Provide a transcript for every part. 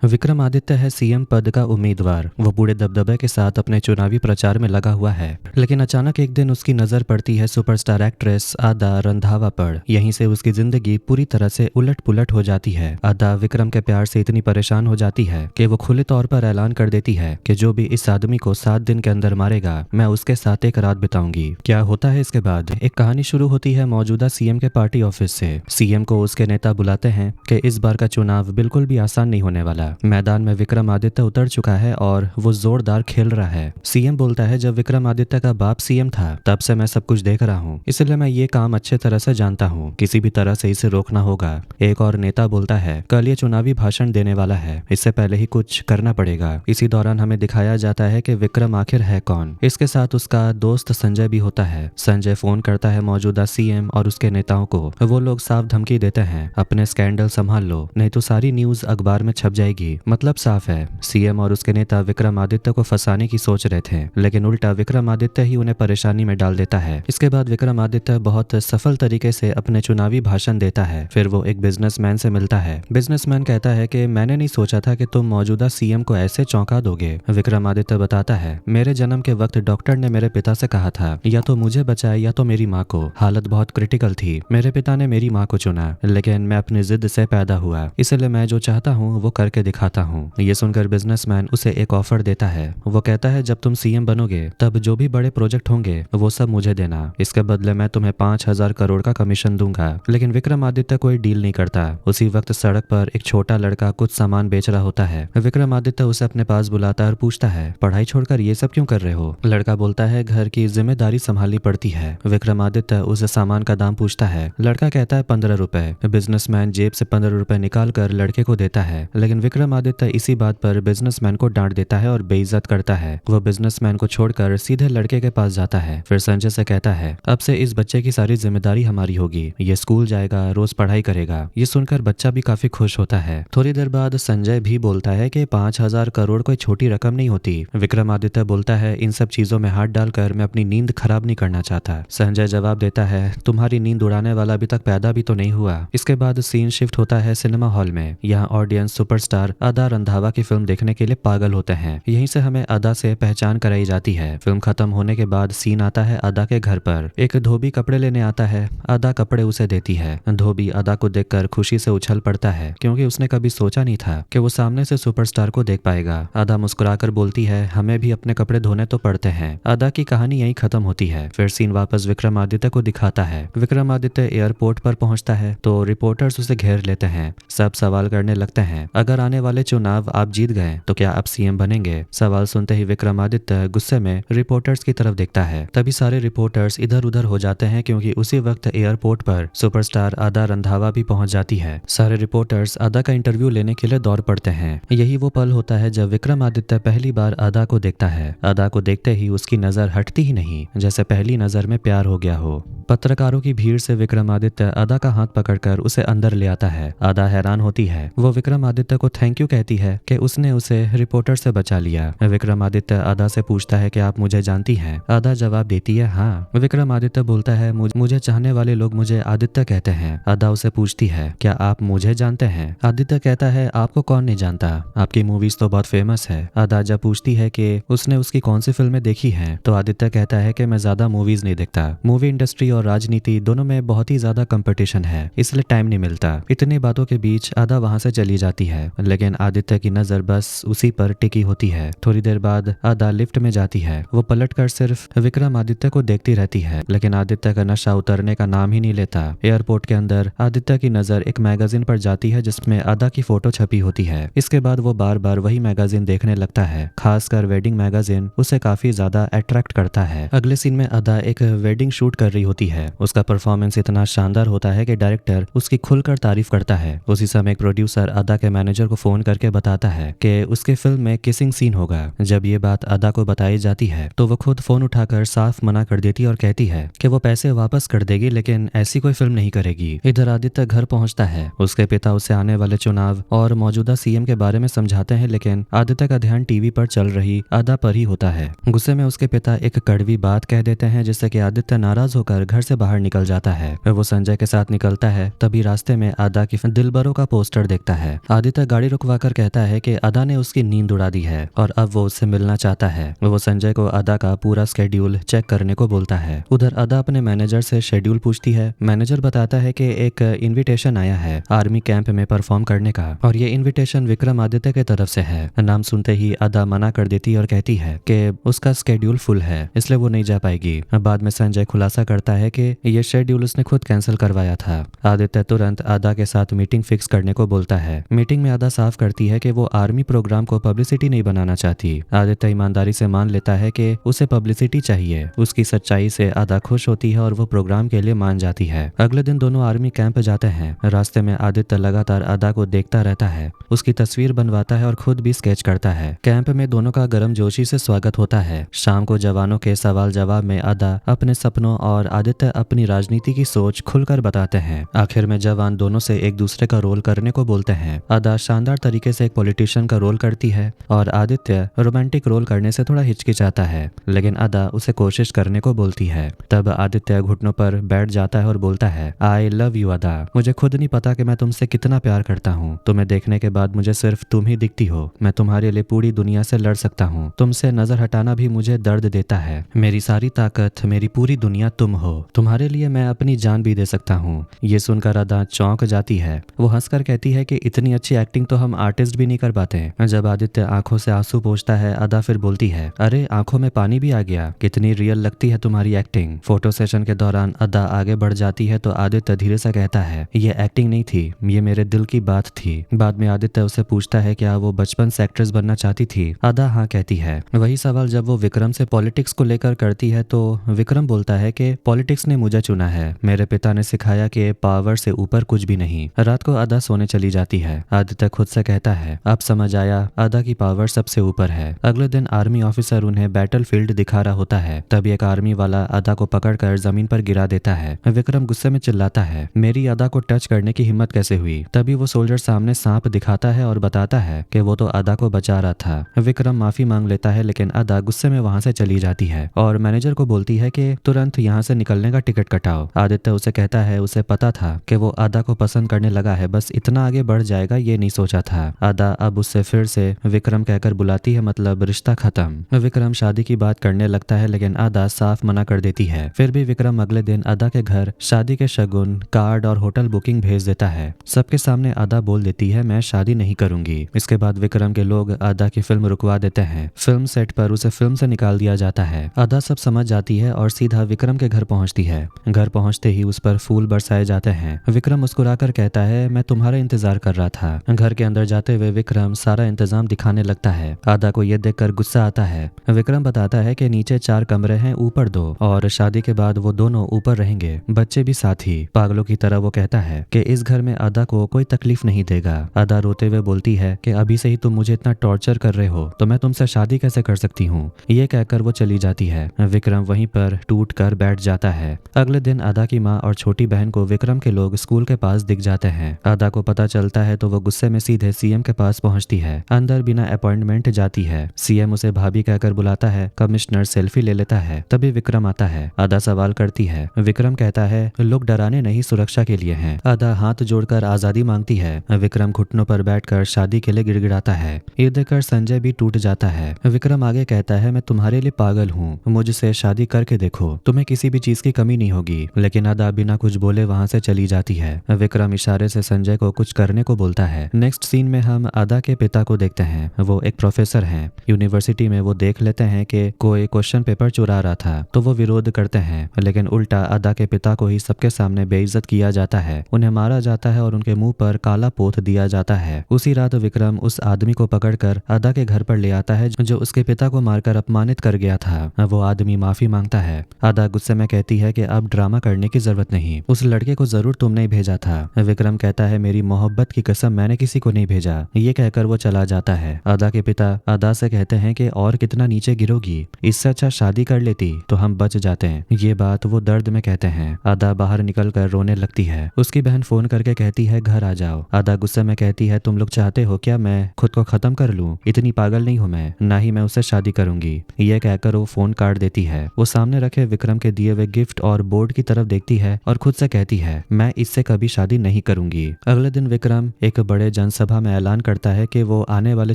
विक्रमादित्य है सीएम पद का उम्मीदवार। वो बूढ़े दबदबे के साथ अपने चुनावी प्रचार में लगा हुआ है, लेकिन अचानक एक दिन उसकी नजर पड़ती है सुपरस्टार एक्ट्रेस आदा रंधावा पर। यहीं से उसकी जिंदगी पूरी तरह से उलट पुलट हो जाती है। आदा विक्रम के प्यार से इतनी परेशान हो जाती है कि वो खुले तौर पर ऐलान कर देती है कि जो भी इस आदमी को 7 दिन के अंदर मारेगा, मैं उसके साथ एक रात बिताऊंगी। क्या होता है इसके बाद? एक कहानी शुरू होती है मौजूदा सीएम के पार्टी ऑफिस से। सीएम को उसके नेता बुलाते हैं कि इस बार का चुनाव बिल्कुल भी आसान नहीं होने वाला। मैदान में विक्रमादित्य उतर चुका है और वो जोरदार खेल रहा है। सीएम बोलता है, जब विक्रमादित्य का बाप सीएम था तब से मैं सब कुछ देख रहा हूँ, इसलिए मैं ये काम अच्छे तरह से जानता हूँ। किसी भी तरह से इसे रोकना होगा। एक और नेता बोलता है, कल ये चुनावी भाषण देने वाला है, इससे पहले ही कुछ करना पड़ेगा। इसी दौरान हमें दिखाया जाता है कि विक्रम आखिर है कौन। इसके साथ उसका दोस्त संजय भी होता है। संजय फोन करता है मौजूदा सीएम और उसके नेताओं को। वो लोग साफ धमकी देते हैं, अपने स्कैंडल संभाल लो, नहीं तो सारी न्यूज अखबार में छप जाएगी। मतलब साफ है, सीएम और उसके नेता विक्रमादित्य को फंसाने की सोच रहे थे, लेकिन उल्टा विक्रमादित्य ही उन्हें परेशानी में डाल देता है। इसके बाद विक्रमादित्य बहुत सफल तरीके से अपने चुनावी भाषण देता है। फिर वो एक बिजनेसमैन से मिलता है। बिजनेसमैन कहता है कि मैंने नहीं सोचा था कि तुम मौजूदा सीएम को ऐसे चौंका दोगे। विक्रमादित्य बताता है, मेरे जन्म के वक्त डॉक्टर ने मेरे पिता से कहा था, या तो मुझे बचाए या तो मेरी माँ को। हालत बहुत क्रिटिकल थी। मेरे पिता ने मेरी माँ को चुना, लेकिन मैं अपनी जिद से पैदा हुआ, इसलिए मैं जो चाहता हूँ वो करके दिखाता हूँ। ये सुनकर बिजनेसमैन उसे एक ऑफर देता है। वो कहता है, जब तुम सीएम बनोगे तब जो भी बड़े प्रोजेक्ट होंगे वो सब मुझे देना। इसके बदले मैं तुम्हें 5,000 करोड़ का कमीशन दूंगा। लेकिन विक्रमादित्य कोई डील नहीं करता। उसी वक्त सड़क पर एक छोटा लड़का कुछ सामान बेच रहा होता है। विक्रमादित्य उसे अपने पास बुलाता है और पूछता है, पढ़ाई छोड़कर ये सब क्यों कर रहे हो? लड़का बोलता है, घर की जिम्मेदारी संभालनी पड़ती है। विक्रमादित्य उसे सामान का दाम पूछता है। लड़का कहता है 15 रुपए। बिजनेसमैन जेब से 15 रुपए निकाल कर लड़के को देता है, लेकिन विक्रमादित्य इसी बात पर बिजनेसमैन को डांट देता है और बेइज्जत करता है। वो बिजनेसमैन को छोड़कर सीधे लड़के के पास जाता है। फिर संजय से कहता है, अब से इस बच्चे की सारी जिम्मेदारी हमारी होगी। ये स्कूल जाएगा, रोज पढ़ाई करेगा। ये सुनकर बच्चा भी काफी खुश होता है। थोड़ी देर बाद संजय भी बोलता है कि 5,000 करोड़ कोई छोटी रकम नहीं होती। विक्रमादित्य बोलता है, इन सब चीजों में हाथ डालकर मैं अपनी नींद खराब नहीं करना चाहता। संजय जवाब देता है, तुम्हारी नींद उड़ाने वाला अभी तक पैदा भी तो नहीं हुआ। इसके बाद सीन शिफ्ट होता है सिनेमा हॉल में। यहाँ ऑडियंस सुपरस्टार आदा रंधावा की फिल्म देखने के लिए पागल होते हैं। यहीं से हमें आदा से पहचान कराई जाती है। फिल्म खत्म होने के बाद सीन आता है आदा के घर पर। एक धोबी कपड़े लेने आता है। आदा कपड़े उसे देती है। धोबी आदा को देखकर खुशी से उछल पड़ता है, क्योंकि उसने कभी सोचा नहीं था कि वो सामने से सुपरस्टार को देख पाएगा। आदा मुस्कुराकर बोलती है, हमें भी अपने कपड़े धोने तो पड़ते हैं। आदा की कहानी यहीं खत्म होती है। फिर सीन वापस विक्रमादित्य को दिखाता है। विक्रमादित्य एयरपोर्ट पर पहुंचता है तो रिपोर्टर्स उसे घेर लेते हैं। सब सवाल करने लगते हैं, अगर आने वाले चुनाव आप जीत गए तो क्या आप सीएम बनेंगे? सवाल सुनते ही विक्रमादित्य गुस्से में रिपोर्टर्स की तरफ देखता है। तभी सारे रिपोर्टर्स इधर उधर हो जाते हैं, क्योंकि उसी वक्त एयरपोर्ट पर सुपरस्टार आदा रंधावा भी पहुंच जाती है। सारे रिपोर्टर्स आदा का इंटरव्यू लेने के लिए दौड़ पड़ते हैं। यही वो पल होता है जब विक्रमादित्य पहली बार आदा को देखता है। आदा को देखते ही उसकी नजर हटती ही नहीं, जैसे पहली नजर में प्यार हो गया हो। पत्रकारों की भीड़ से विक्रमादित्य आदा का हाथ पकड़कर उसे अंदर ले आता है। आदा हैरान होती है। वो विक्रमादित्य को थैंक यू कहती है कि उसने उसे रिपोर्टर से बचा लिया। विक्रमादित्य आदा से पूछता है कि आप मुझे जानती हैं? आदा जवाब देती है, हाँ। विक्रमादित्य बोलता है, मुझे चाहने वाले लोग मुझे आदित्य कहते हैं। आदा उसे पूछती है, क्या आप मुझे जानते हैं? आदित्य कहता है, आपको कौन नहीं जानता, आपकी मूवीज तो बहुत फेमस है। आदा जब पूछती है कि उसने उसकी कौन सी फिल्में देखी हैं, तो आदित्य कहता है कि मैं ज्यादा मूवीज नहीं देखता। मूवी इंडस्ट्री और राजनीति दोनों में बहुत ही ज्यादा कंपटीशन है, इसलिए टाइम नहीं मिलता। इतनी बातों के बीच आदा वहां से चली जाती है, लेकिन आदित्य की नजर बस उसी पर टिकी होती है। थोड़ी देर बाद आदा लिफ्ट में जाती है। वो पलटकर सिर्फ विक्रमादित्य को देखती रहती है, लेकिन आदित्य का नशा उतरने का नाम ही नहीं लेता। एयरपोर्ट के अंदर आदित्य की नजर एक मैगजीन पर जाती है जिसमें आदा की फोटो छपी होती है। इसके बाद वो बार बार वही मैगजीन देखने लगता है। खासकर वेडिंग मैगजीन उसे काफी ज्यादा अट्रैक्ट करता है। अगले सीन में आदा एक वेडिंग शूट कर रही होती है। उसका परफॉर्मेंस इतना शानदार होता है कि डायरेक्टर उसकी खुलकर तारीफ करता है। उसी समय एक प्रोड्यूसर आदा के मैनेजर को फोन करके बताता है कि उसके फिल्म में किसिंग सीन होगा। जब ये बात आदा को बताई जाती है तो वो खुद फोन उठाकर साफ मना कर देती है और कहती है कि वो पैसे वापस कर देगी, लेकिन ऐसी कोई फिल्म नहीं करेगी। इधर आदित्य घर पहुंचता है। उसके पिता उसे आने वाले चुनाव और मौजूदा सीएम के बारे में समझाते हैं, लेकिन आदित्य का ध्यान टीवी पर चल रही आदा पर ही होता है। गुस्से में उसके पिता एक कड़वी बात कह देते हैं, जिससे कि आदित्य नाराज होकर घर से बाहर निकल जाता है। वो संजय के साथ निकलता है। तभी रास्ते में आदा की दिलबरों का पोस्टर देखता है। आदित्य गाड़ी रुकवाकर कहता है कि अदा ने उसकी नींद उड़ा दी है और अब वो उससे मिलना चाहता है। वो संजय को अदा का पूरा स्केड्यूल चेक करने को बोलता है। उधर अदा अपने मैनेजर से शेड्यूल पूछती है। मैनेजर बताता है कि एक इनविटेशन आया है आर्मी कैंप में परफॉर्म करने का और ये इनविटेशन विक्रमादित्य के तरफ से है। नाम सुनते ही अदा मना कर देती और कहती है कि उसका स्केड्यूल फुल है इसलिए वो नहीं जा पाएगी। बाद में संजय खुलासा करता है कि ये शेड्यूल उसने खुद कैंसिल करवाया था। आदित्य तुरंत अदा के साथ मीटिंग फिक्स करने को बोलता है। मीटिंग में अदा साफ करती है कि वो आर्मी प्रोग्राम को पब्लिसिटी नहीं बनाना चाहती। आदित्य ईमानदारी से मान लेता है कि उसे पब्लिसिटी चाहिए। उसकी सच्चाई से अदा खुश होती है और वो प्रोग्राम के लिए मान जाती है। अगले दिन दोनों आर्मी कैंप जाते हैं। रास्ते में आदित्य लगातार अदा को देखता रहता है, उसकी तस्वीर बनवाता है और खुद भी स्केच करता है। कैंप में दोनों का गर्मजोशी से स्वागत होता है। शाम को जवानों के सवाल जवाब में अदा अपने सपनों और आदित्य अपनी राजनीति की सोच खुलकर बताते हैं। आखिर में जवान दोनों से एक दूसरे का रोल करने को बोलते हैं। अदा शानदार तरीके से एक पॉलिटिशियन का रोल करती है और आदित्य रोमांटिक रोल करने से थोड़ा हिचकिचाता है, लेकिन अदा उसे कोशिश करने को बोलती है। तब आदित्य घुटनों पर बैठ जाता है और बोलता है, आई लव यू अदा। मुझे खुद नहीं पता कि मैं तुमसे कितना प्यार करता हूँ। तुम्हें देखने के बाद मुझे सिर्फ तुम ही दिखती हो। मैं तुम्हारे लिए पूरी दुनिया से लड़ सकता हूँ। तुमसे नजर हटाना भी मुझे दर्द देता है। मेरी सारी ताकत, मेरी पूरी दुनिया तुम हो। तुम्हारे लिए मैं अपनी जान भी दे सकता हूँ। ये सुनकर अदा चौंक जाती है। वो हंसकर कहती है कि इतनी अच्छी एक्टिंग तो हम आर्टिस्ट भी नहीं कर पाते। जब आदित्य आंखों से आंसू पोंछता है, अदा फिर बोलती है, अरे आंखों में पानी भी आ गया। कितनी रियल लगती है तुम्हारी एक्टिंग। फोटो सेशन के दौरान अदा आगे बढ़ जाती है तो आदित्य धीरे से कहता है, ये एक्टिंग नहीं थी, ये मेरे दिल की बात थी। बाद में आदित्य उसे पूछता है क्या वो बचपन से एक्ट्रेस बनना चाहती थी। अदा हाँ कहती है। वही सवाल जब वो विक्रम से पॉलिटिक्स को लेकर करती है तो विक्रम बोलता है कि पॉलिटिक्स ने मुझे चुना है। मेरे पिता ने सिखाया कि पावर से ऊपर कुछ भी नहीं। रात को अदा सोने चली जाती है। आदित्य खुद से कहता है, अब समझ आया, अदा की पावर सबसे ऊपर है। अगले दिन आर्मी ऑफिसर उन्हें बैटल फील्ड दिखा रहा होता है। तभी एक आर्मी वाला अदा को पकड़कर जमीन पर गिरा देता है। विक्रम गुस्से में चिल्लाता है, मेरी अदा को टच करने की हिम्मत कैसे हुई। तभी वो सोल्जर सामने सांप दिखाता है और बताता है कि वो तो अदा को बचा रहा था। विक्रम माफी मांग लेता है, लेकिन अदा गुस्से में वहां से चली जाती है और मैनेजर को बोलती है कि तुरंत यहाँ से निकलने का टिकट कटाओ। आदित्य उसे कहता है उसे पता था कि वो अदा को पसंद करने लगा है, बस इतना आगे बढ़ जाएगा ये नहीं सोचा था। अदा अब उससे फिर से विक्रम कहकर बुलाती है, मतलब रिश्ता खत्म। विक्रम शादी की बात करने लगता है, लेकिन अदा साफ मना कर देती है। फिर भी विक्रम अगले दिन अदा के घर शादी के शगुन, कार्ड और होटल बुकिंग भेज देता है। सबके सामने अदा बोल देती है, मैं शादी नहीं करूंगी। इसके बाद विक्रम के लोग अदा की फिल्म रुकवा देते हैं। फिल्म सेट पर उसे फिल्म से निकाल दिया जाता है। अदा सब समझ जाती है और सीधा विक्रम के घर पहुंचती है। घर पहुंचते ही उस पर फूल बरसाए जाते हैं। विक्रम मुस्कुराकर कहता है, मैं तुम्हारा इंतजार कर रहा था। घर के अंदर जाते हुए विक्रम सारा इंतजाम दिखाने लगता है। अदा को यह देखकर गुस्सा आता है। विक्रम बताता है कि नीचे 4 कमरे हैं, ऊपर 2 और शादी के बाद वो दोनों ऊपर रहेंगे, बच्चे भी साथ ही। पागलों की तरह वो कहता है कि इस घर में अदा को कोई तकलीफ नहीं देगा। अदा रोते हुए बोलती है कि अभी से ही तुम मुझे इतना टॉर्चर कर रहे हो तो मैं तुमसे शादी कैसे कर सकती हूँ। ये कहकर वो चली जाती है। विक्रम वहीं पर टूट कर बैठ जाता है। अगले दिन अदा की माँ और छोटी बहन को विक्रम के लोग स्कूल के पास दिख जाते हैं। अदा को पता चलता है तो वो गुस्से में सीधे सीएम के पास पहुंचती है। अंदर बिना अपॉइंटमेंट जाती है। सीएम उसे भाभी कहकर बुलाता है। कमिश्नर सेल्फी ले लेता है। तभी विक्रम आता है। अदा सवाल करती है। विक्रम कहता है, लोग डराने नहीं सुरक्षा के लिए हैं। अदा हाथ जोड़कर आजादी मांगती है। विक्रम घुटनों पर बैठकर शादी के लिए गिड़गिड़ाता है। ये देखकर संजय भी टूट जाता है। विक्रम आगे कहता है, मैं तुम्हारे लिए पागल हूँ, मुझसे शादी करके देखो, तुम्हें किसी भी चीज की कमी नहीं होगी। लेकिन अदा बिना कुछ बोले वहां से चली जाती है। विक्रम इशारे से संजय को कुछ करने को बोलता है। नेक्स्ट सीन में हम अदा के पिता को देखते हैं। वो एक प्रोफेसर हैं। यूनिवर्सिटी में वो देख लेते हैं कि कोई क्वेश्चन पेपर चुरा रहा था तो वो विरोध करते हैं, लेकिन उल्टा अदा के पिता को ही सबके सामने बेइज्जत किया जाता है। उन्हें मारा जाता है और उनके मुंह पर काला पोत दिया जाता है। उसी रात विक्रम उस आदमी को पकड़कर अदा के घर पर ले आता है जो उसके पिता को मारकर अपमानित कर गया था। वो आदमी माफी मांगता है। अदा गुस्से में कहती है कि अब ड्रामा करने की जरूरत नहीं, उस लड़के को जरूर तुमने ही भेजा था। विक्रम कहता है, मेरी मोहब्बत की कसम, मैंने किसी को नहीं भेजा। ये कहकर वो चला जाता है। अदा के पिता अदा से कहते हैं कि और कितना नीचे गिरोगी, इससे अच्छा शादी कर लेती तो हम बच जाते हैं। ये बात वो दर्द में कहते हैं। अदा बाहर निकल कर रोने लगती है। उसकी बहन फोन करके कहती है, घर आ जाओ। अदा गुस्से में कहती है, तुम लोग चाहते हो क्या मैं खुद को खत्म कर लूं? इतनी पागल नहीं हूं मैं, ना ही मैं उससे शादी करूंगी। ये कहकर वो फोन काट देती है। वो सामने रखे विक्रम के दिए हुए गिफ्ट और बोर्ड की तरफ देखती है और खुद से कहती है, मैं इससे कभी शादी नहीं करूंगी। अगले दिन विक्रम एक बड़े जन सभा में ऐलान करता है कि वो आने वाले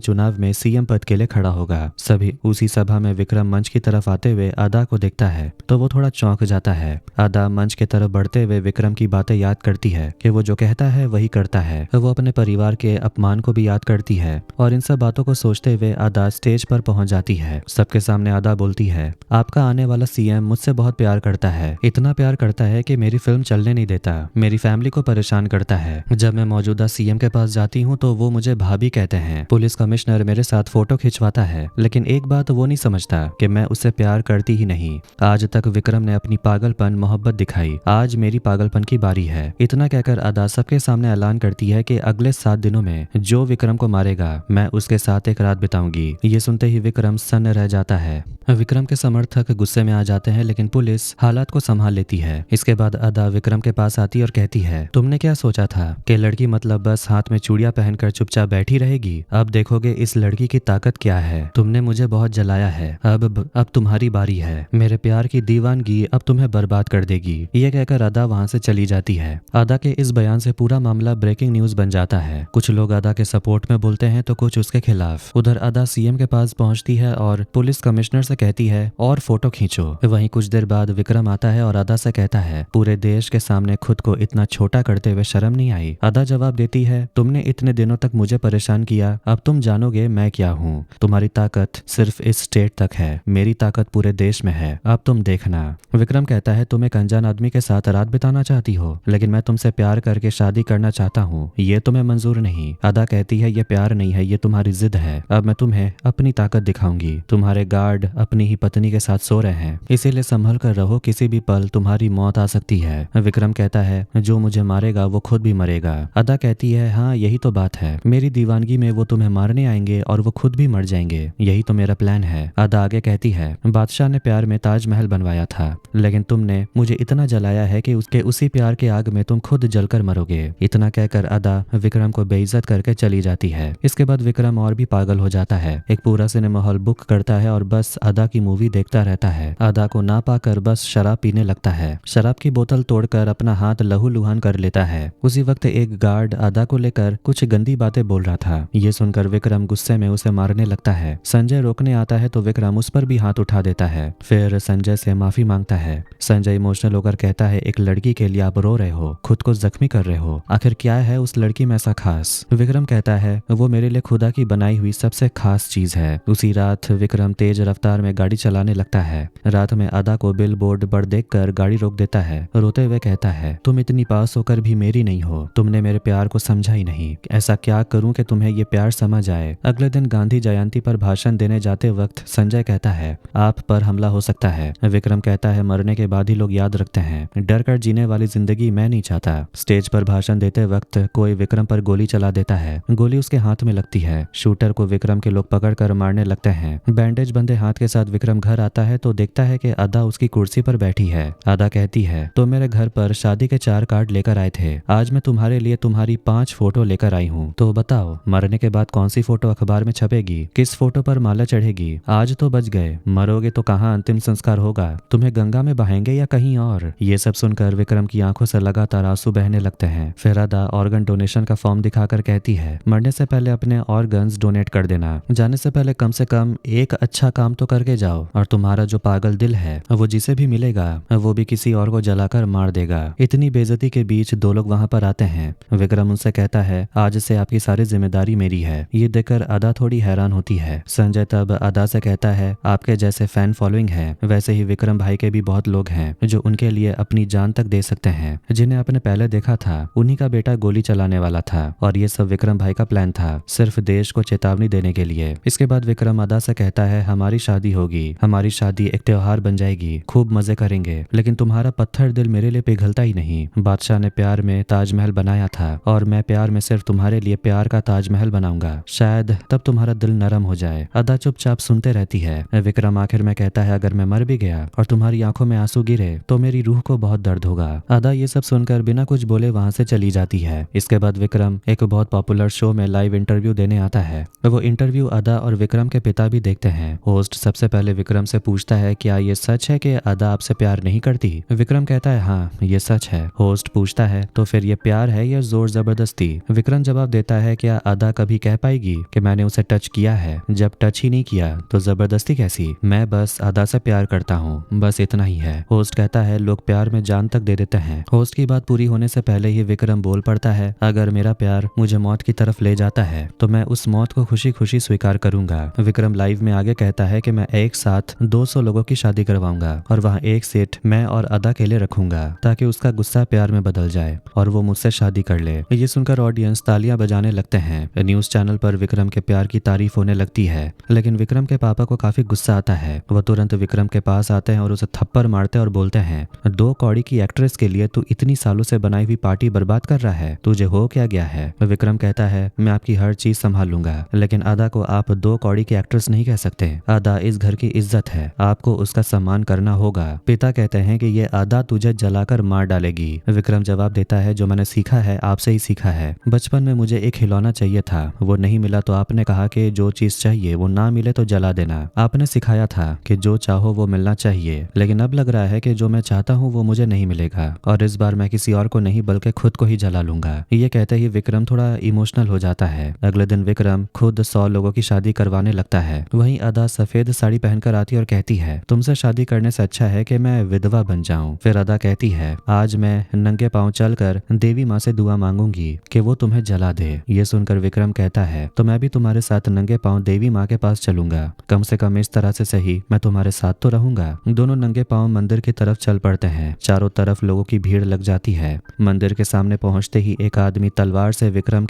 चुनाव में सीएम पद के लिए खड़ा होगा। सभी उसी सभा में विक्रम मंच की तरफ आते हुए अदा को देखता है तो वो थोड़ा चौंक जाता है। अदा मंच की तरफ बढ़ते हुए विक्रम की बातें याद करती है कि वो जो कहता है वही करता है। वो अपने परिवार के अपमान को भी याद करती है और इन सब बातों को सोचते हुए अदा स्टेज पर पहुंच जाती है। सबके सामने अदा बोलती है, आपका आने वाला सीएम मुझसे बहुत प्यार करता है, इतना प्यार करता है कि मेरी फिल्म चलने नहीं देता, मेरी फैमिली को परेशान करता है। जब मैं मौजूदा सीएम के पास जाती हूँ तो वो मुझे भाभी कहते हैं। पुलिस कमिश्नर मेरे साथ फोटो खिंचवाता है, लेकिन एक बात वो नहीं समझता कि मैं उससे प्यार करती ही नहीं। आज तक विक्रम ने अपनी पागलपन मोहब्बत दिखाई, आज मेरी पागलपन की बारी है। इतना कहकर अदा सबके सामने ऐलान करती है कि अगले 7 दिनों में जो विक्रम को मारेगा मैं उसके साथ एक रात बिताऊंगी। ये सुनते ही विक्रम सन्न रह जाता है। विक्रम के समर्थक गुस्से में आ जाते हैं, लेकिन पुलिस हालात को संभाल लेती है। इसके बाद अदा विक्रम के पास आती और कहती है, तुमने क्या सोचा था कि लड़की मतलब बस हाथ में चूड़ियां पहनकर चुपचाप बैठी रहेगी? अब देखोगे इस लड़की की ताकत क्या है। तुमने मुझे बहुत जलाया है, अब तुम्हारी बारी है। मेरे प्यार की दीवानगी अब तुम्हें बर्बाद कर देगी। ये कहकर अदा वहां से चली जाती है। अदा के इस बयान से पूरा मामला ब्रेकिंग न्यूज बन जाता है। कुछ लोग अदा के सपोर्ट में बोलते हैं तो कुछ उसके खिलाफ। उधर अदा सीएम के पास पहुंचती है और पुलिस कमिश्नर से कहती है और फोटो खींचो। वहीं कुछ देर बाद विक्रम आता है और अदा से कहता है, पूरे देश के सामने खुद को इतना छोटा करते हुए शर्म नहीं आई? अदा जवाब देती है, तुमने इतने दिनों तक मुझे परेशान किया, अब तुम जानोगे मैं क्या हूँ। तुम्हारी ताकत सिर्फ इस स्टेट तक है, मेरी ताकत पूरे देश में है, अब तुम देखना। विक्रम कहता है, तुम एक अनजान आदमी के साथ रात बिताना चाहती हो, लेकिन मैं तुमसे प्यार करके शादी करना चाहता हूँ, ये तुम्हें मंजूर नहीं। अदा कहती है, ये प्यार नहीं है, ये तुम्हारी जिद है। अब मैं तुम्हें अपनी ताकत दिखाऊंगी। तुम्हारे गार्ड अपनी ही पत्नी के साथ सो रहे हैं, इसीलिए संभल कर रहो, किसी भी पल तुम्हारी मौत आ सकती है। विक्रम कहता है, जो मुझे मारेगा वो खुद भी मरेगा। अदा कहती है, हाँ यही तो बात है, मेरी दीवानगी में वो तुम्हें मारने आएंगे और वो खुद भी मर जाएंगे, यही तो मेरा प्लान है। अदा आगे कहती है, बादशाह ने प्यार में ताजमहल बनवाया था, लेकिन तुमने मुझे इतना जलाया है कि उसके उसी प्यार के आग में तुम खुद जलकर मरोगे। इतना कहकर अदा विक्रम को बेइज्जत करके चली जाती है। इसके बाद विक्रम और भी पागल हो जाता है, एक पूरा सिनेमा हॉल बुक करता है और बस अदा की मूवी देखता रहता है। अदा को ना पाकर बस शराब पीने लगता है। शराब की बोतल तोड़कर अपना हाथ लहूलुहान कर लेता है। उसी वक्त एक गार्ड अदा को लेकर कुछ गंदी बातें बोल रहा था। ये सुनकर विक्रम गुस्से में उसे मारने लगता है। संजय रोकने आता है तो विक्रम उस पर भी हाथ उठा देता है। फिर संजय से माफी मांगता है। संजय इमोशनल होकर कहता है, एक लड़की के लिए आप रो रहे हो, खुद को जख्मी कर रहे हो, आखिर क्या है उस लड़की में ऐसा खास? विक्रम कहता है, वो मेरे लिए खुदा की बनाई हुई सबसे खास चीज है। उसी रात विक्रम तेज रफ्तार में गाड़ी चलाने लगता है। रात में अदा को बिल बोर्ड पर देखकर गाड़ी रोक देता है। रोते हुए कहता है, तुम इतनी पास होकर भी मेरी नहीं हो, तुमने मेरे प्यार को समझा ही नहीं, ऐसा क्या करूं कि तुम्हें ये प्यार समझ आए। अगले दिन गांधी जयंती पर भाषण देने जाते वक्त संजय कहता है, आप पर हमला हो सकता है। विक्रम कहता है, मरने के बाद ही लोग याद रखते हैं, डर कर जीने वाली जिंदगी मैं नहीं चाहता। स्टेज पर भाषण देते वक्त कोई विक्रम पर गोली चला देता है। गोली उसके हाथ में लगती है। शूटर को विक्रम के लोग पकड़कर मारने लगते हैं। बैंडेज बंधे हाथ के साथ विक्रम घर आता है तो देखता है कि अदा उसकी कुर्सी पर बैठी है। अदा कहती है, तो मेरे घर पर शादी के 4 कार्ड लेकर आए थे, आज मैं तुम्हारे लिए तुम्हारी 5 फोटो लेकर आई हूँ, तो बताओ मरने के बाद कौन सी फोटो अखबार में छपेगी, किस फोटो पर माला चढ़ेगी? आज तो बच गए, मरोगे तो कहाँ अंतिम संस्कार होगा? तुम्हें गंगा में बहाएंगे या कहीं और? ये सब सुनकर विक्रम की आंखों से लगातार आंसू बहने लगते हैं। फिर अदा ऑर्गन डोनेशन का फॉर्म दिखाकर कहती है, मरने से पहले अपने ऑर्गन्स डोनेट कर देना, जाने से पहले कम से कम एक अच्छा काम तो करके जाओ, और तुम्हारा जो पागल दिल है वो जिसे भी मिलेगा वो भी किसी और को जलाकर मार देगा। इतनी बेइज्जती के बीच 2 लोग वहां पर आते हैं। विक्रम उनसे कहता है, आज से आपकी सारी जिम्मेदारी मेरी है। ये देखकर अदा थोड़ी हैरान होती है। संजय तब अदा से कहता है, आपके जैसे फैन फॉलोइंग है, वैसे ही विक्रम भाई के भी बहुत लोग हैं जो उनके लिए अपनी जान तक दे सकते हैं। जिन्हें आपने पहले देखा था उन्हीं का बेटा गोली चलाने वाला था, और ये सब विक्रम भाई का प्लान था, सिर्फ देश को चेतावनी देने के लिए। इसके बाद विक्रम अदा से कहता है, हमारी शादी होगी, हमारी शादी एक त्योहार बन जाएगी, खूब मजे करेंगे, लेकिन तुम्हारा पत्थर दिल मेरे लिए पिघलता ही नहीं। बादशाह ने प्यार में ताजमहल बनाया था और मैं प्यार में सिर्फ तुम्हारे लिए प्यार का ताजमहल बनाऊंगा, शायद तब तुम्हारा दिल नरम हो जाए। अदा चुपचाप सुनते रहती है। विक्रम आखिर में कहता है, अगर मैं मर भी गया और तुम्हारी आंखों में आंसू गिरे तो मेरी रूह को बहुत दर्द होगा। अदा ये सब सुनकर बिना कुछ बोले वहां से चली जाती है। इसके बाद विक्रम एक बहुत पॉपुलर शो में लाइव इंटरव्यू देने आता है। वो इंटरव्यू अदा और विक्रम के पिता भी देखते हैं। होस्ट सबसे पहले विक्रम से पूछता है, क्या ये सच है कि अदा आपसे प्यार नहीं करती? विक्रम कहता है, हाँ ये सच है। होस्ट पूछता है, तो फिर ये प्यार है या जोर जबरदस्ती? विक्रम जवाब जवाब देता है क्या अदा कभी कह पाएगी कि मैंने उसे टच किया है? जब टच ही नहीं किया तो जबरदस्ती कैसी? मैं बस अदा से प्यार करता हूँ, बस इतना ही है। होस्ट कहता है लोग प्यार में जान तक दे देते हैं। होस्ट की बात पूरी होने से पहले ही विक्रम बोल पड़ता है अगर मेरा प्यार मुझे मौत की तरफ ले जाता है तो मैं उस मौत को खुशी खुशी स्वीकार करूंगा। विक्रम लाइव में आगे कहता है कि मैं एक साथ 200 लोगों की शादी करवाऊंगा और वहाँ एक सीट मैं और अदा के लिए रखूंगा ताकि उसका गुस्सा प्यार में बदल जाए और वो मुझसे शादी कर ले। ये सुनकर ऑडियंस तालियां बजाने लगते हैं। न्यूज चैनल पर विक्रम के प्यार की तारीफ होने लगती है, लेकिन विक्रम के पापा को काफी गुस्सा आता है। वो तुरंत विक्रम के पास आते हैं और उसे थप्पड़ मारते हैं और बोलते हैं 2 कौड़ी की एक्ट्रेस के लिए तू इतनी सालों से बनाई हुई पार्टी बर्बाद कर रहा है, तुझे हो क्या गया है? विक्रम कहता है मैं आपकी हर चीज संभाल लूंगा, लेकिन अदा को आप 2 कौड़ी की एक्ट्रेस नहीं कह सकते। अदा इस घर की इज्जत है, आपको उसका सम्मान करना होगा। पिता कहते हैं कि ये अदा तुझे जलाकर मार डालेगी। विक्रम जवाब देता है जो मैंने सीखा है आपसे ही सीखा है। बचपन में मुझे एक खिलौना चाहिए था, वो नहीं मिला तो आपने कहा कि जो चीज चाहिए वो ना मिले तो जला देना। आपने सिखाया था कि जो चाहो वो मिलना चाहिए, लेकिन अब लग रहा है कि जो मैं चाहता हूँ वो मुझे नहीं मिलेगा और इस बार मैं किसी और को नहीं बल्कि खुद को ही जला लूंगा। ये कहते ही विक्रम थोड़ा इमोशनल हो जाता है। अगले दिन विक्रम खुद 100 लोगों की शादी करवाने लगता है। वहीं अदा सफेद साड़ी पहनकर आती और कहती है तुमसे शादी करने से अच्छा है कि मैं विधवा बन जाऊं। फिर अदा कहती है आज मैं नंगे पांव चलकर देवी माँ से दुआ मांगूंगी कि वो तुम्हें जला दे। ये सुनकर विक्रम कहता है तो मैं भी तुम्हारे साथ नंगे पांव देवी माँ के पास चलूंगा, कम से कम इस तरह से सही मैं तुम्हारे साथ तो रहूंगा। दोनों नंगे पांव मंदिर की तरफ चल पड़ते हैं। चारों तरफ लोगों की भीड़ लग जाती है। मंदिर के सामने पहुंचते ही एक आदमी तलवार से विक्रम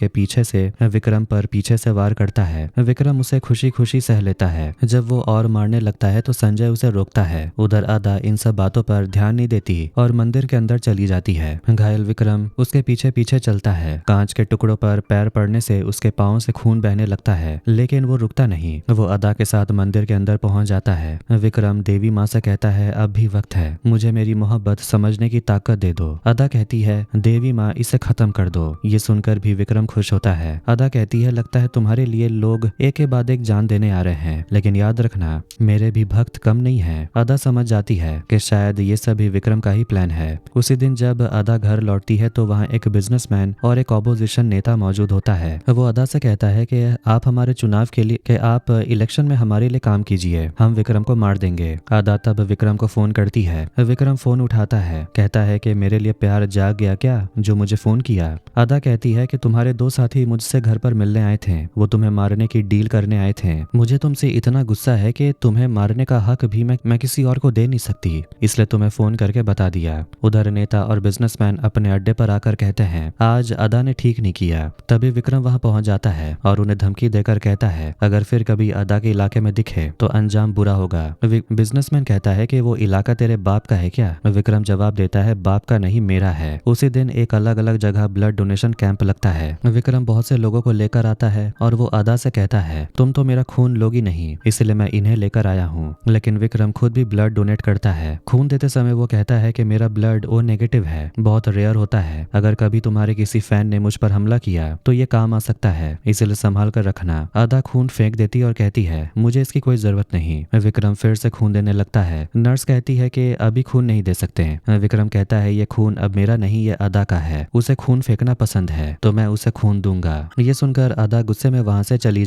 पर पीछे से वार करता है। विक्रम उसे खुशी खुशी सह लेता है। जब वो और मारने लगता है तो संजय उसे रोकता है। उधर अदा इन सब बातों पर ध्यान नहीं देती और मंदिर के अंदर चली जाती है। घायल विक्रम उसके पीछे पीछे चलता है। कांच के टुकड़ों पर पैर पड़ने से उसके पाँव से खून बहने लगता है, लेकिन वो रुकता नहीं। वो अदा के साथ मंदिर के अंदर पहुंच जाता है। विक्रम देवी माँ से कहता है अब भी वक्त है, मुझे मेरी मोहब्बत समझने की ताकत दे दो। अदा कहती है देवी माँ इसे खत्म कर दो। ये सुनकर भी विक्रम खुश होता है। अदा कहती है लगता है तुम्हारे लिए लोग एक के बाद एक जान देने आ रहे हैं, लेकिन याद रखना मेरे भी भक्त कम नहीं है। अदा समझ जाती है कि शायद ये सभी विक्रम का ही प्लान है। उसी दिन जब अदा घर लौटती है तो वहाँ एक बिजनेसमैन और एक ऑपोजिशन नेता मौजूद होता है। वो अदा से कहता है कि आप हमारे चुनाव के लिए कि आप इलेक्शन में हमारे लिए काम कीजिए, हम विक्रम को मार देंगे। अदा तब विक्रम को फोन करती है। विक्रम फोन उठाता है, कहता है कि मेरे लिए प्यार जाग गया क्या जो मुझे फोन किया? अदा कहती है कि तुम्हारे 2 साथी मुझसे घर पर मिलने आए थे, वो तुम्हें मारने की डील करने आए थे। मुझे तुमसे इतना गुस्सा है कि तुम्हें मारने का हक भी मैं किसी और को दे नहीं सकती, इसलिए तुम्हें फोन करके बता दिया। उधर नेता और बिजनेसमैन अपने अड्डे पर आकर कहते हैं आज अदा ने ठीक नहीं किया। तभी विक्रम वहां पहुंच जाता है और उन्हें धमकी देकर कहता है अगर फिर कभी अदा के इलाके में दिखे तो अंजाम बुरा होगा। बिजनेसमैन कहता है कि वो इलाका तेरे बाप का है क्या? विक्रम जवाब देता है बाप का नहीं मेरा है। उसी दिन एक अलग अलग जगह ब्लड डोनेशन कैंप लगता है। विक्रम बहुत से लोगों को लेकर आता है और वो अदा से कहता है तुम तो मेरा खून लोगी नहीं, इसलिए मैं इन्हें लेकर आया हूँ। लेकिन विक्रम खुद भी ब्लड डोनेट करता है। खून देते समय वो कहता है कि मेरा ब्लड ओ नेगेटिव है, बहुत रेयर होता है, अगर कभी तुम्हारे किसी फैन ने मुझ पर हमला किया तो ये काम आ सकता है, इसलिए संभाल कर रखना। अदा खून फेंक देती और कहती है मुझे इसकी कोई जरूरत नहीं। विक्रम फिर से खून देने लगता है। नर्स कहती है कि अभी खून नहीं दे सकते। विक्रम कहता है ये खून अब मेरा नहीं, ये अदा का है, उसे खून फेंकना पसंद है तो मैं उसे खून दूंगा। ये सुनकर अदा गुस्से में वहां से चली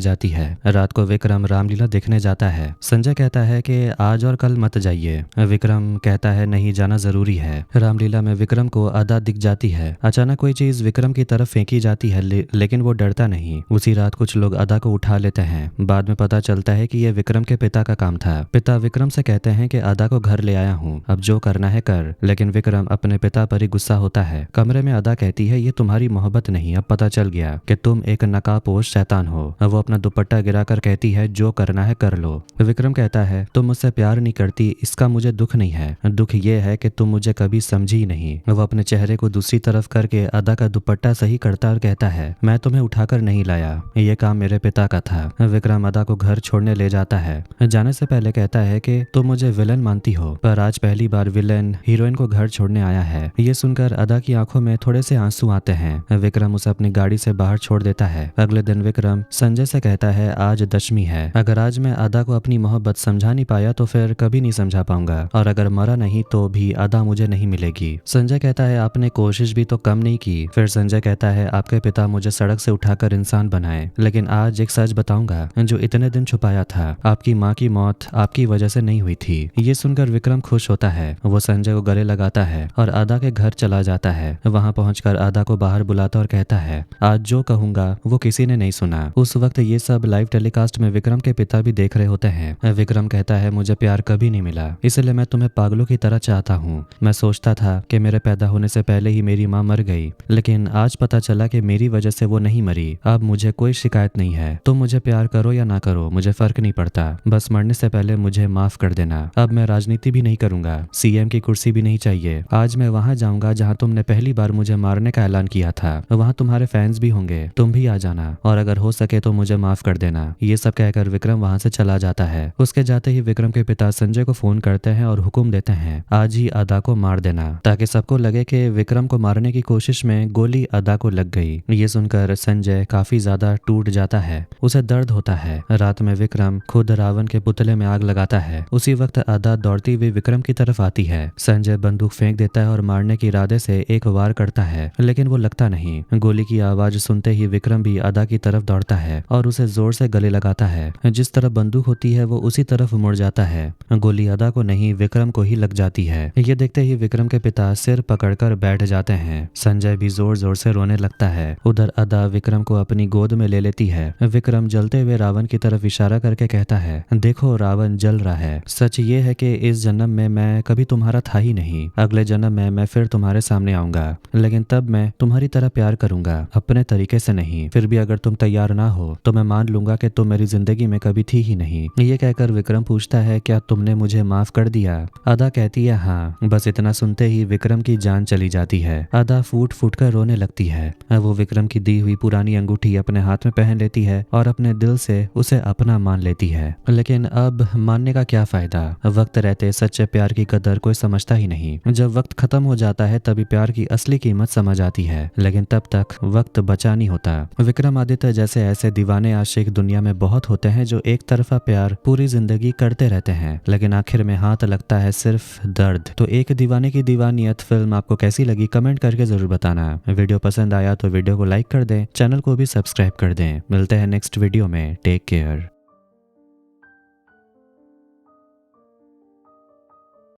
जाती है। रात को विक्रम रामलीला देखने जाता है। संजय कहता है कि आज और कल मत जाइए। विक्रम कहता है नहीं जाना जरूरी है। रामलीला में विक्रम को अदा दिख जाती है। अचानक कोई चीज विक्रम की तरफ फेंकी जाती है, लेकिन वो डरता नहीं। उसी रात कुछ लोग अदा को उठा लेते हैं। बाद में पता चलता है कि ये विक्रम के पिता का काम था। पिता विक्रम से कहते हैं कि अदा को घर ले आया हूँ, अब जो करना है कर। लेकिन विक्रम अपने पिता पर ही गुस्सा होता है। कमरे में अदा कहती है ये तुम्हारी मोहब्बत नहीं, अब पता चल गया कि तुम एक नकाबपोश शैतान हो। वो अपना दुपट्टा गिराकर कहती है जो करना है कर लो। विक्रम कहता है तुम मुझसे प्यार नहीं करती, इसका मुझे दुख नहीं है, दुख ये है कि तुम मुझे कभी समझी ही नहीं। वो अपने चेहरे को दूसरी तरफ करके अदा का दुपट्टा सही करता और कहता है मैं तुम्हें उठाकर नहीं लाया, ये काम मेरे पिता का था। विक्रम अदा को घर छोड़ने ले जाता है। जाने से पहले कहता है कि तुम मुझे विलन मानती हो, पर आज पहली बार विलन हीरोइन को घर छोड़ने आया है। ये सुनकर अदा की आंखों में थोड़े से आंसू आते हैं। विक्रम उसे अपनी गाड़ी से बाहर छोड़ देता है। अगले दिन विक्रम संजय से कहता है आज दशमी है, अगर आज मैं अदा को अपनी मोहब्बत समझा नहीं पाया तो फिर कभी नहीं समझा पाऊंगा, और अगर मरा नहीं तो भी अदा मुझे नहीं मिलेगी। संजय कहता है आपने कोशिश भी तो कम नहीं की। फिर संजय कहता है आपके पिता मुझे सड़क से उठाकर इंसान बनाए, लेकिन आज एक सच बताऊंगा जो इतने दिन छुपाया था। आपकी माँ की मौत आपकी वजह से नहीं हुई थी। ये सुनकर विक्रम खुश होता है। वो संजय को गले लगाता है और आदा के घर चला जाता है। वहां पहुंचकर आदा को बाहर बुलाता और कहता है आज जो कहूंगा वो किसी ने नहीं सुना। उस वक्त ये सब लाइव टेलीकास्ट में विक्रम के पिता भी देख रहे होते हैं। विक्रम कहता है मुझे प्यार कभी नहीं मिला, इसलिए मैं तुम्हें पागलों की तरह चाहता हूँ। मैं सोचता था कि मेरे पैदा होने से पहले ही मेरी माँ मर गई, लेकिन आज पता चला कि मेरी वजह से वो नहीं मरी। अब मुझे कोई शिकायत नहीं है। तुम मुझे प्यार करो या ना करो मुझे फर्क नहीं पड़ता, बस मरने से पहले मुझे माफ कर देना। अब मैं राजनीति भी नहीं करूंगा, सीएम की कुर्सी भी नहीं चाहिए। आज मैं वहां जाऊंगा जहां तुमने पहली बार मुझे मारने का ऐलान किया था। वहां तुम्हारे फैंस भी होंगे, तुम भी आ जाना और अगर हो सके तो मुझे माफ कर देना। ये सब कहकर विक्रम वहां से चला जाता है। उसके जाते ही विक्रम के पिता संजय को फोन करते हैं और हुक्म देते हैं आज ही अदा को मार देना, ताकि सबको लगे कि विक्रम को मारने की कोशिश में गोली अदा को लग गई। ये सुनकर संजय काफी ज्यादा टूट जाता है, उसे दर्द होता है। रात में विक्रम खुद रावण के पुतले में आग लगाता है। उसी वक्त अदा दौड़ती हुई विक्रम की तरफ आती है। संजय बंदूक फेंक देता है और मारने के इरादे से एक वार करता है, लेकिन वो लगता नहीं। गोली की आवाज सुनते ही विक्रम भी अदा की तरफ दौड़ता है और उसे जोर से गले लगाता है। जिस तरफ बंदूक होती है वो उसी तरफ मुड़ जाता है। गोली अदा को नहीं विक्रम को ही लग जाती है। ये देखते ही विक्रम के पिता सिर पकड़कर बैठ जाते हैं। संजय भी जोर जोर से रोने लगता है। उधर अदा विक्रम को अपनी गोद में ले लेती है। विक्रम जलते हुए रावण की तरफ इशारा करके कहता है देखो रावण जल रहा है। सच ये है कि इस जन्म में मैं कभी तुम्हारा था ही नहीं। अगले जन्म में मैं फिर तुम्हारे सामने आऊंगा, लेकिन तब मैं तुम्हारी तरह प्यार करूंगा, अपने तरीके से नहीं। फिर भी अगर तुम तैयार ना हो तो मैं मान लूंगा कि तुम मेरी जिंदगी में कभी थी ही नहीं। ये कहकर विक्रम पूछता है क्या तुमने मुझे माफ कर दिया? अदा कहती है हाँ। बस इतना सुनते ही विक्रम की जान चली जाती है। अदा फूट फूट कर रोने लगती है। वो विक्रम की दी हुई पुरानी अंगूठी अपने हाथ में पहन लेती है और अपने दिल से उसे अपना मान लेती है। लेकिन अब मानने का क्या फायदा? वक्त रहते सच्चे प्यार की कदर कोई समझता ही नहीं। जब वक्त खत्म हो जाता है तभी प्यार की असली कीमत समझ आती है, लेकिन तब तक वक्त बचा नहीं होता। विक्रमादित्य जैसे ऐसे दीवाने आशिक दुनिया में बहुत होते हैं जो एक तरफा प्यार पूरी जिंदगी करते रहते हैं, लेकिन आखिर में हाथ लगता है सिर्फ दर्द। तो एक दीवाने की दीवानियत फिल्म आपको कैसी लगी कमेंट करके जरूर बताना। वीडियो पसंद आया तो वीडियो को लाइक कर दें, चैनल को भी सब्सक्राइब कर दें। मिलते हैं नेक्स्ट वीडियो में। Take care.